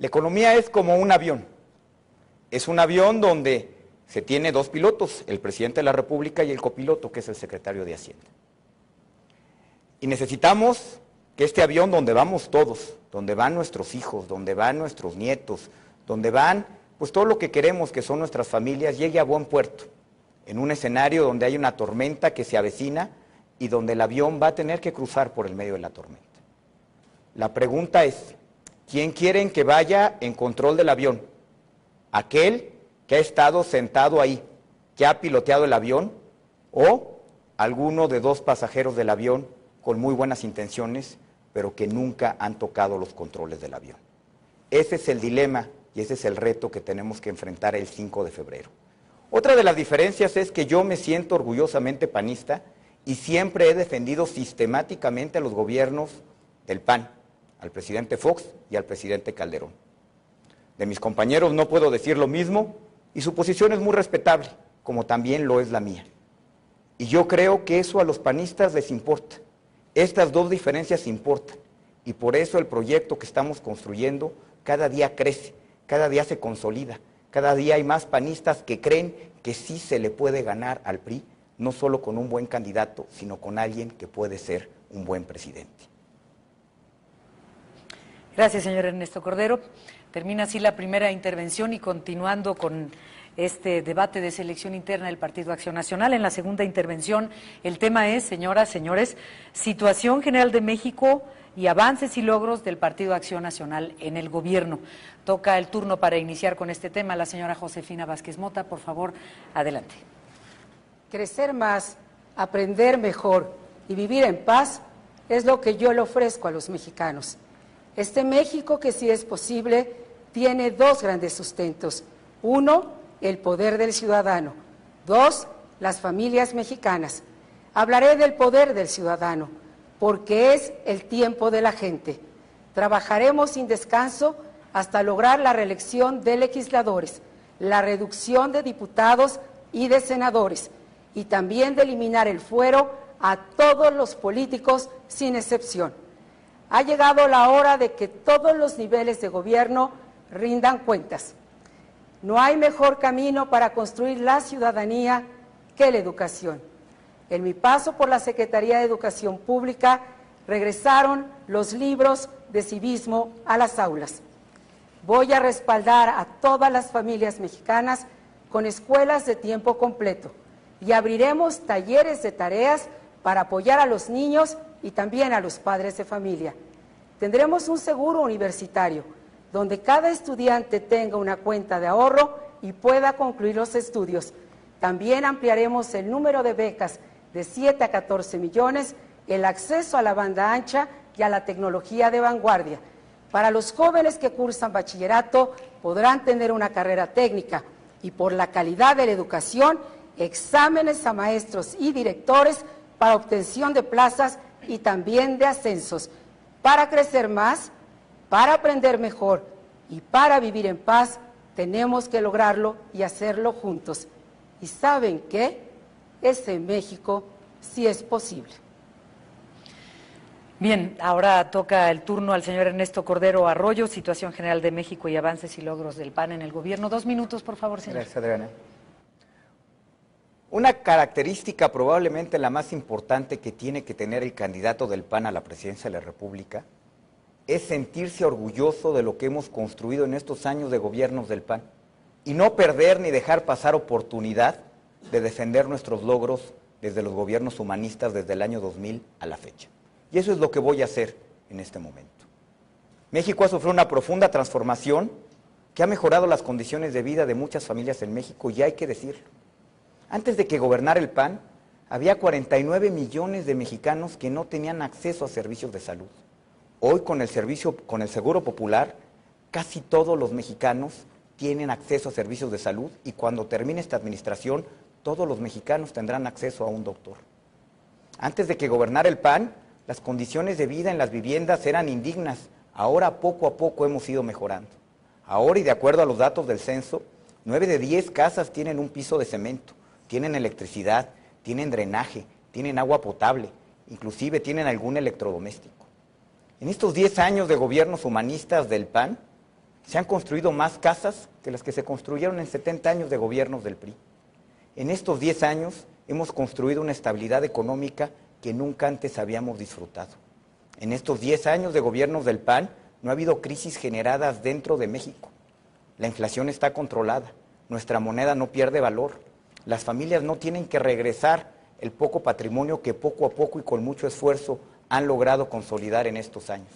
La economía es como un avión. Es un avión donde se tiene dos pilotos, el presidente de la República y el copiloto, que es el secretario de Hacienda. Y necesitamos que este avión donde vamos todos, donde van nuestros hijos, donde van nuestros nietos, donde van pues todo lo que queremos que son nuestras familias, llegue a buen puerto, en un escenario donde hay una tormenta que se avecina y donde el avión va a tener que cruzar por el medio de la tormenta. La pregunta es, ¿quién quieren que vaya en control del avión? ¿Aquel que ha estado sentado ahí, que ha piloteado el avión, o alguno de dos pasajeros del avión con muy buenas intenciones, pero que nunca han tocado los controles del avión? Ese es el dilema y ese es el reto que tenemos que enfrentar el 5 de febrero. Otra de las diferencias es que yo me siento orgullosamente panista y siempre he defendido sistemáticamente a los gobiernos del PAN, al presidente Fox y al presidente Calderón. De mis compañeros no puedo decir lo mismo y su posición es muy respetable, como también lo es la mía. Y yo creo que eso a los panistas les importa. Estas dos diferencias importan y por eso el proyecto que estamos construyendo cada día crece, cada día se consolida, cada día hay más panistas que creen que sí se le puede ganar al PRI, no solo con un buen candidato, sino con alguien que puede ser un buen presidente. Gracias, señor Ernesto Cordero. Termina así la primera intervención y continuando con este debate de selección interna del Partido Acción Nacional. En la segunda intervención, el tema es, señoras, señores, situación general de México y avances y logros del Partido Acción Nacional en el gobierno. Toca el turno para iniciar con este tema la señora Josefina Vázquez Mota. Por favor, adelante. Crecer más, aprender mejor y vivir en paz es lo que yo le ofrezco a los mexicanos. Este México, que sí es posible, tiene dos grandes sustentos. Uno, el poder del ciudadano. Dos, las familias mexicanas. Hablaré del poder del ciudadano, porque es el tiempo de la gente. Trabajaremos sin descanso hasta lograr la reelección de legisladores, la reducción de diputados y de senadores, y también de eliminar el fuero a todos los políticos sin excepción. Ha llegado la hora de que todos los niveles de gobierno rindan cuentas. No hay mejor camino para construir la ciudadanía que la educación. En mi paso por la Secretaría de Educación Pública, regresaron los libros de civismo a las aulas. Voy a respaldar a todas las familias mexicanas con escuelas de tiempo completo y abriremos talleres de tareas para apoyar a los niños y también a los padres de familia. Tendremos un seguro universitario, donde cada estudiante tenga una cuenta de ahorro y pueda concluir los estudios. También ampliaremos el número de becas de 7 a 14 millones, el acceso a la banda ancha y a la tecnología de vanguardia. Para los jóvenes que cursan bachillerato podrán tener una carrera técnica y por la calidad de la educación, exámenes a maestros y directores para obtención de plazas y también de ascensos. Para crecer más, para aprender mejor y para vivir en paz, tenemos que lograrlo y hacerlo juntos. ¿Y saben qué? Ese México sí es posible. Bien, ahora toca el turno al señor Ernesto Cordero Arroyo, situación general de México y avances y logros del PAN en el gobierno. 2 minutos, por favor, señor. Gracias, Adriana. Una característica probablemente la más importante que tiene que tener el candidato del PAN a la presidencia de la República es sentirse orgulloso de lo que hemos construido en estos años de gobiernos del PAN y no perder ni dejar pasar oportunidad de defender nuestros logros desde los gobiernos humanistas desde el año 2000 a la fecha. Y eso es lo que voy a hacer en este momento. México ha sufrido una profunda transformación que ha mejorado las condiciones de vida de muchas familias en México y hay que decirlo. Antes de que gobernara el PAN, había 49 millones de mexicanos que no tenían acceso a servicios de salud. Hoy con el Seguro Popular, casi todos los mexicanos tienen acceso a servicios de salud y cuando termine esta administración, todos los mexicanos tendrán acceso a un doctor. Antes de que gobernara el PAN, las condiciones de vida en las viviendas eran indignas. Ahora poco a poco hemos ido mejorando. Ahora, y de acuerdo a los datos del censo, 9 de 10 casas tienen un piso de cemento, tienen electricidad, tienen drenaje, tienen agua potable, inclusive tienen algún electrodoméstico. En estos 10 años de gobiernos humanistas del PAN, Se han construido más casas que las que se construyeron en 70 años de gobiernos del PRI. En estos 10 años hemos construido una estabilidad económica que nunca antes habíamos disfrutado. En estos 10 años de gobiernos del PAN no ha habido crisis generadas dentro de México. La inflación está controlada, nuestra moneda no pierde valor, las familias no tienen que regresar el poco patrimonio que poco a poco y con mucho esfuerzo han logrado consolidar en estos años.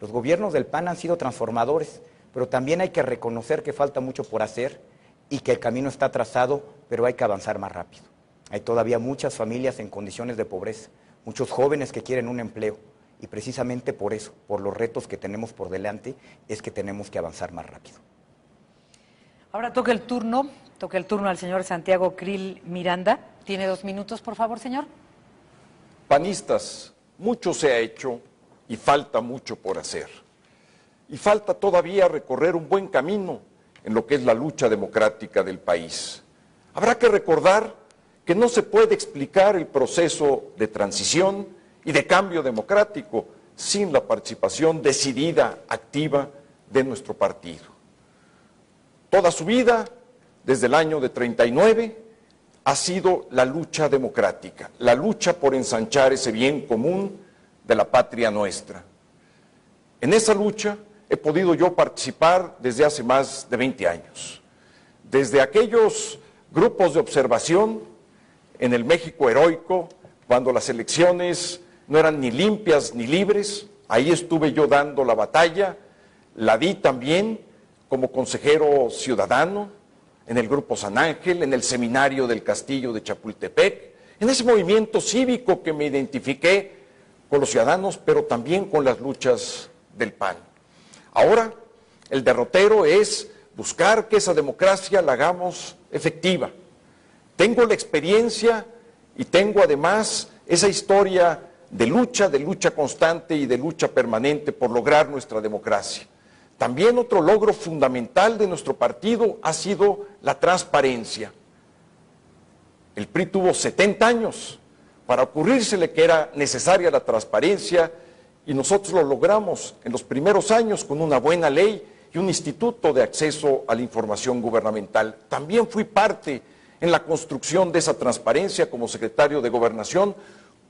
Los gobiernos del PAN han sido transformadores, pero también hay que reconocer que falta mucho por hacer y que el camino está trazado, pero hay que avanzar más rápido. Hay todavía muchas familias en condiciones de pobreza, muchos jóvenes que quieren un empleo, y precisamente por eso, por los retos que tenemos por delante, es que tenemos que avanzar más rápido. Ahora toca el turno al señor Santiago Krill Miranda. Tiene 2 minutos, por favor, señor. Panistas, mucho se ha hecho y falta mucho por hacer. Y falta todavía recorrer un buen camino en lo que es la lucha democrática del país. Habrá que recordar que no se puede explicar el proceso de transición y de cambio democrático sin la participación decidida, activa de nuestro partido. Toda su vida, desde el año de 39, ha sido la lucha democrática, la lucha por ensanchar ese bien común de la patria nuestra. En esa lucha he podido yo participar desde hace más de 20 años. Desde aquellos grupos de observación en el México heroico, cuando las elecciones no eran ni limpias ni libres, ahí estuve yo dando la batalla, la di también como consejero ciudadano en el Grupo San Ángel, en el Seminario del Castillo de Chapultepec, en ese movimiento cívico que me identifiqué con los ciudadanos, pero también con las luchas del PAN. Ahora, el derrotero es buscar que esa democracia la hagamos efectiva. Tengo la experiencia y tengo además esa historia de lucha constante y de lucha permanente por lograr nuestra democracia. También otro logro fundamental de nuestro partido ha sido la transparencia. El PRI tuvo 70 años para ocurrírsele que era necesaria la transparencia y nosotros lo logramos en los primeros años con una buena ley y un instituto de acceso a la información gubernamental. También fui parte en la construcción de esa transparencia como secretario de Gobernación.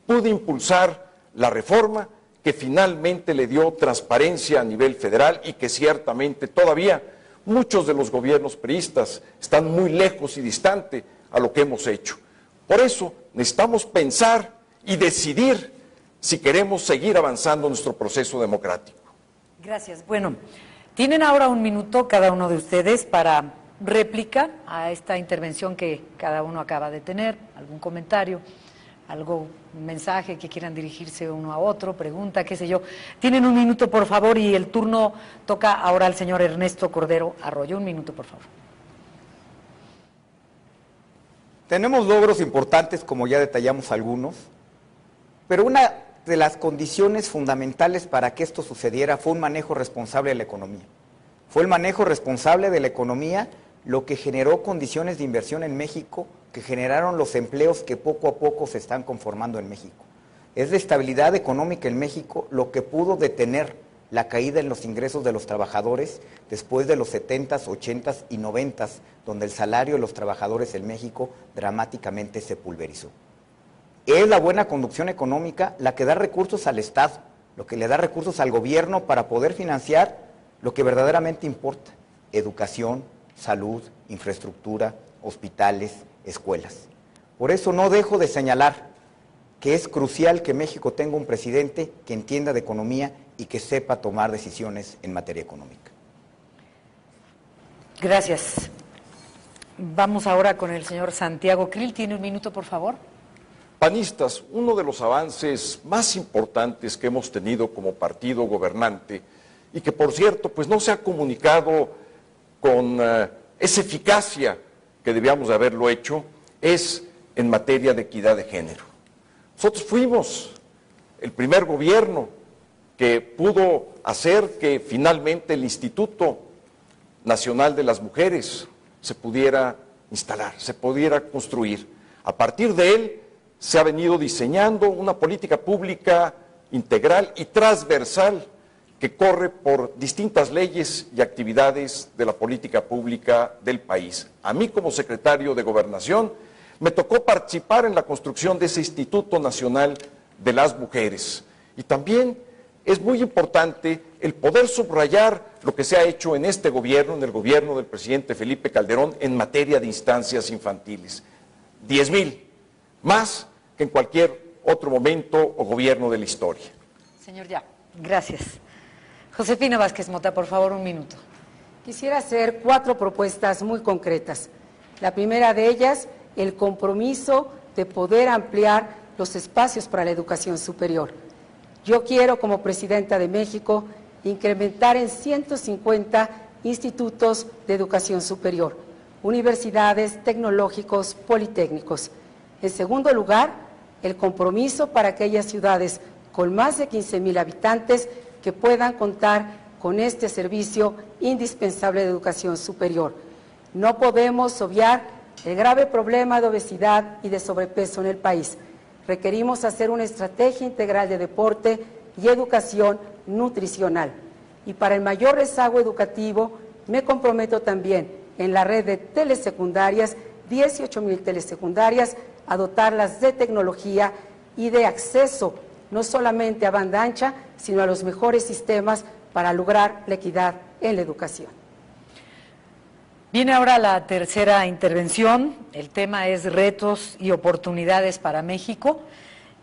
Pude impulsar la reforma que finalmente le dio transparencia a nivel federal y que ciertamente todavía muchos de los gobiernos priistas están muy lejos y distante a lo que hemos hecho. Por eso necesitamos pensar y decidir si queremos seguir avanzando en nuestro proceso democrático. Gracias. Bueno, tienen ahora 1 minuto cada uno de ustedes para réplica a esta intervención que cada uno acaba de tener, algún comentario, un mensaje que quieran dirigirse uno a otro, pregunta, qué sé yo. Tienen 1 minuto, por favor, y el turno toca ahora al señor Ernesto Cordero Arroyo. 1 minuto, por favor. Tenemos logros importantes, como ya detallamos algunos, pero una de las condiciones fundamentales para que esto sucediera fue un manejo responsable de la economía. Fue el manejo responsable de la economía lo que generó condiciones de inversión en México, que generaron los empleos que poco a poco se están conformando en México. Es la estabilidad económica en México lo que pudo detener la caída en los ingresos de los trabajadores después de los 70s, 80s y 90s, donde el salario de los trabajadores en México dramáticamente se pulverizó. Es la buena conducción económica la que da recursos al Estado, lo que le da recursos al gobierno para poder financiar lo que verdaderamente importa: educación, salud, infraestructura, hospitales, escuelas. Por eso no dejo de señalar que es crucial que México tenga un presidente que entienda de economía y que sepa tomar decisiones en materia económica. Gracias. Vamos ahora con el señor Santiago Krill. ¿Tiene 1 minuto, por favor? Panistas, uno de los avances más importantes que hemos tenido como partido gobernante y que, por cierto, pues no se ha comunicado con esa eficacia que debíamos de haberlo hecho, es en materia de equidad de género. Nosotros fuimos el primer gobierno que pudo hacer que finalmente el Instituto Nacional de las Mujeres se pudiera instalar, se pudiera construir. A partir de él se ha venido diseñando una política pública integral y transversal que corre por distintas leyes y actividades de la política pública del país. A mí, como secretario de Gobernación, me tocó participar en la construcción de ese Instituto Nacional de las Mujeres. Y también es muy importante el poder subrayar lo que se ha hecho en este gobierno, en el gobierno del presidente Felipe Calderón, en materia de instancias infantiles. 10,000, más que en cualquier otro momento o gobierno de la historia. Señor Ya, gracias. Josefina Vázquez Mota, por favor, un minuto. Quisiera hacer 4 propuestas muy concretas. La primera de ellas, el compromiso de poder ampliar los espacios para la educación superior. Yo quiero, como presidenta de México, incrementar en 150 institutos de educación superior, universidades, tecnológicos, politécnicos. En segundo lugar, el compromiso para aquellas ciudades con más de 15,000 habitantes que puedan contar con este servicio indispensable de educación superior. No podemos obviar el grave problema de obesidad y de sobrepeso en el país. Requerimos hacer una estrategia integral de deporte y educación nutricional. Y para el mayor rezago educativo, me comprometo también en la red de telesecundarias, 18,000 telesecundarias, a dotarlas de tecnología y de acceso, no solamente a banda ancha, sino a los mejores sistemas para lograr la equidad en la educación. Viene ahora la tercera intervención. El tema es retos y oportunidades para México.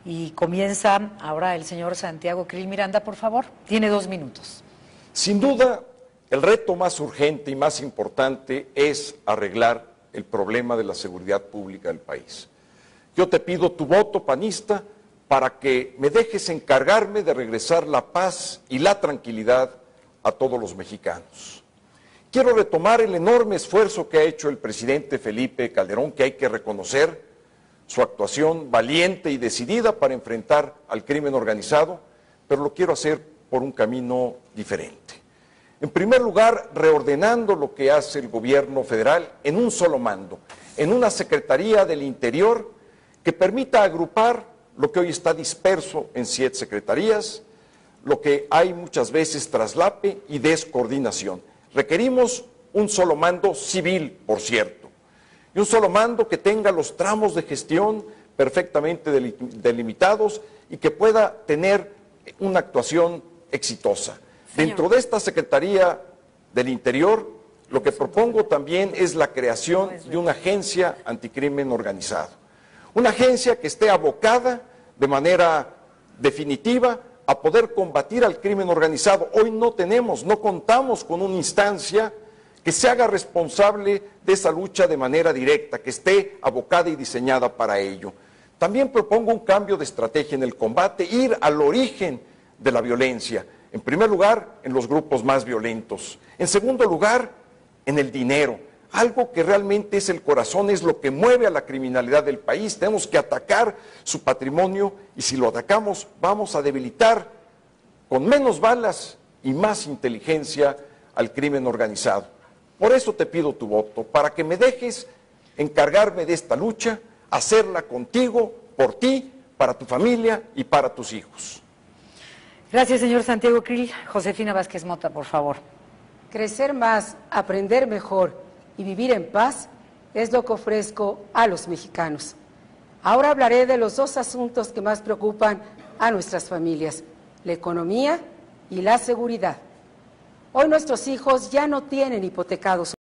Y comienza ahora el señor Santiago Krill Miranda, por favor. Tiene 2 minutos. Sin duda, el reto más urgente y más importante es arreglar el problema de la seguridad pública del país. Yo te pido tu voto, panista, para que me dejes encargarme de regresar la paz y la tranquilidad a todos los mexicanos. Quiero retomar el enorme esfuerzo que ha hecho el presidente Felipe Calderón, que hay que reconocer su actuación valiente y decidida para enfrentar al crimen organizado, pero lo quiero hacer por un camino diferente. En primer lugar, reordenando lo que hace el gobierno federal en un solo mando, en una Secretaría del Interior que permita agrupar lo que hoy está disperso en 7 secretarías, lo que hay muchas veces traslape y descoordinación. Requerimos un solo mando civil, por cierto, y un solo mando que tenga los tramos de gestión perfectamente delimitados y que pueda tener una actuación exitosa. Dentro de esta Secretaría del Interior, lo que propongo también es la creación de una agencia anticrimen organizado. Una agencia que esté abocada de manera definitiva a poder combatir al crimen organizado. Hoy no contamos con una instancia que se haga responsable de esa lucha de manera directa, que esté abocada y diseñada para ello. También propongo un cambio de estrategia en el combate, ir al origen de la violencia. En primer lugar, en los grupos más violentos. En segundo lugar, en el dinero. Algo que realmente es el corazón, es lo que mueve a la criminalidad del país. Tenemos que atacar su patrimonio y si lo atacamos vamos a debilitar con menos balas y más inteligencia al crimen organizado. Por eso te pido tu voto, para que me dejes encargarme de esta lucha, hacerla contigo, por ti, para tu familia y para tus hijos. Gracias, señor Santiago Krill. Josefina Vázquez Mota, por favor. Crecer más, aprender mejor y vivir en paz es lo que ofrezco a los mexicanos. Ahora hablaré de los 2 asuntos que más preocupan a nuestras familias, la economía y la seguridad. Hoy nuestros hijos ya no tienen hipotecados